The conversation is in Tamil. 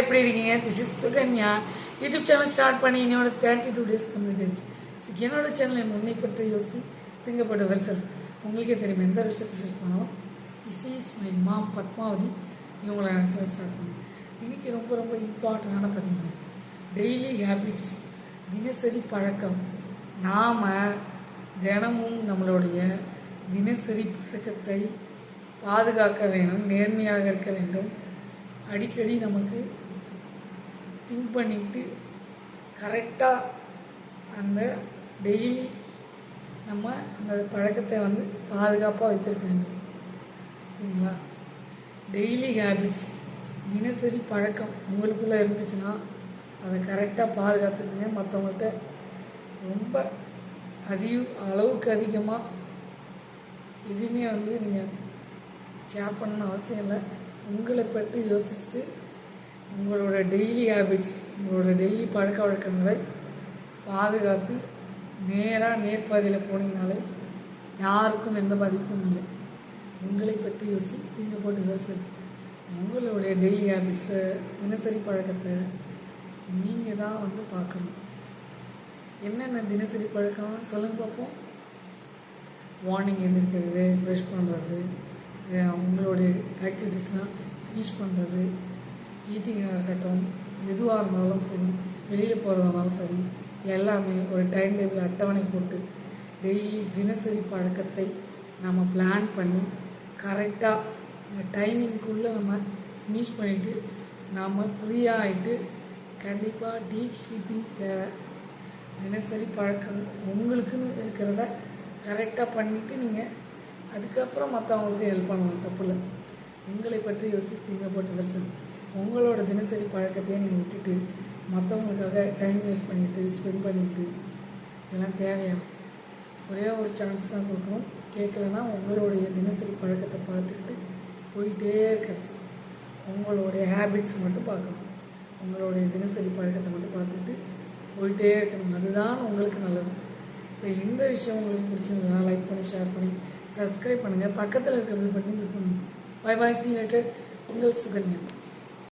எப்படி இருக்கீங்க? This is Sukanya. YouTube channel start பண்ணி என்னோட 32 days கம்ப்ளீட் ஆச்சு. ஸோ என்னோட சேனலை முன்னை பற்றி யோசி திங்கப்பட்ட வெர்சல் உங்களுக்கே தெரியும். எந்த விஷயத்தை சர்ச் பண்ணாலும் this is my mom Padmavathi இவங்களை நான் ஸ்டார்ட் பண்ணுவேன். இன்றைக்கி ரொம்ப ரொம்ப இம்பார்ட்டண்டான பார்த்தீங்க டெய்லி ஹேபிட்ஸ், தினசரி பழக்கம். நாம் தினமும் நம்மளுடைய தினசரி பழக்கத்தை பாதுகாக்க வேண்டும், நேர்மையாக இருக்க வேண்டும். அடிக்கடி நமக்கு திங்க் பண்ணிட்டு கரெக்டாக அந்த டெய்லி நம்ம அந்த பழக்கத்தை பாதுகாப்பாக வைத்திருக்க வேண்டும். சரிங்களா? டெய்லி ஹேபிட்ஸ், தினசரி பழக்கம் உங்களுக்குள்ளே இருந்துச்சுன்னா அதை கரெக்டாக பாதுகாத்துக்குங்க. மற்றவங்கள்ட்ட ரொம்ப அளவுக்கு அதிகமாக எதுவுமே நீங்கள் ஷேர் பண்ணணும்னு அவசியம் இல்லை. உங்களை பற்றி யோசிச்சுட்டு உங்களோட டெய்லி ஹேபிட்ஸ், உங்களோட டெய்லி பழக்க வழக்கங்களை பாதுகாத்து நேர்பாதையில் போனீங்கனாலே யாருக்கும் எந்த பாதிப்பும் இல்லை. உங்களை பற்றி யோசி தீங்க போட்டு யோசி. உங்களுடைய டெய்லி ஹேபிட்ஸை, தினசரி பழக்கத்தை நீங்கள் தான் பார்க்கணும். என்னென்ன தினசரி பழக்கம் சொல்லுங்க பார்ப்போம். மார்னிங் எழுந்திருக்கிறது, ப்ரஷ் பண்ணுறது, உங்களுடைய ஆக்டிவிட்டீஸ்லாம் ஃபினிஷ் பண்ணுறது, ஈட்டிங்காக இருக்கட்டும், எதுவாக இருந்தாலும் சரி, வெளியில் போகிறதா இருந்தாலும் சரி, எல்லாமே ஒரு டைம் டேபிள் அட்டவணை போட்டு டெய்லி தினசரி பழக்கத்தை நம்ம பிளான் பண்ணி கரெக்டாக டைமிங்குள்ளே நம்ம ஃபினிஷ் பண்ணிவிட்டு நாம் ஃப்ரீயாக ஆகிட்டு கண்டிப்பாக டீப் ஸ்லீப்பிங் தேவை. தினசரி பழக்கம் உங்களுக்குன்னு இருக்கிறத கரெக்டாக பண்ணிவிட்டு நீங்கள் அதுக்கப்புறம் மற்றவங்களுக்கு ஹெல்ப் பண்ணலாம், தப்பு இல்லை. உங்களை பற்றி யோசித்தீங்க போட்டு வெர்சன் உங்களோட தினசரி பழக்கத்தையே நீங்கள் விட்டுட்டு மற்றவங்களுக்காக டைம் வேஸ்ட் பண்ணிவிட்டு ஸ்பெண்ட் பண்ணிவிட்டு இதெல்லாம் தேவையா? ஒரே ஒரு சான்ஸ் தான் கொடுக்கணும். கேட்கலன்னா உங்களுடைய தினசரி பழக்கத்தை பார்த்துக்கிட்டு போயிட்டே இருக்கணும். உங்களுடைய ஹேபிட்ஸ் மட்டும் பார்க்கணும். உங்களுடைய தினசரி பழக்கத்தை மட்டும் பார்த்துக்கிட்டு போயிட்டே இருக்கணும். அதுதான் உங்களுக்கு நல்லது. ஸோ இந்த விஷயம் உங்களுக்கு பிடிச்சிருந்ததுனா லைக் பண்ணி, ஷேர் பண்ணி, சப்ஸ்கிரைப் பண்ணுங்கள். பக்கத்தில் இருக்க பில் பட்டன் கிளிக் பண்ணுங்கள். Bye bye, sea you later. உங்கள் சுகன்யா.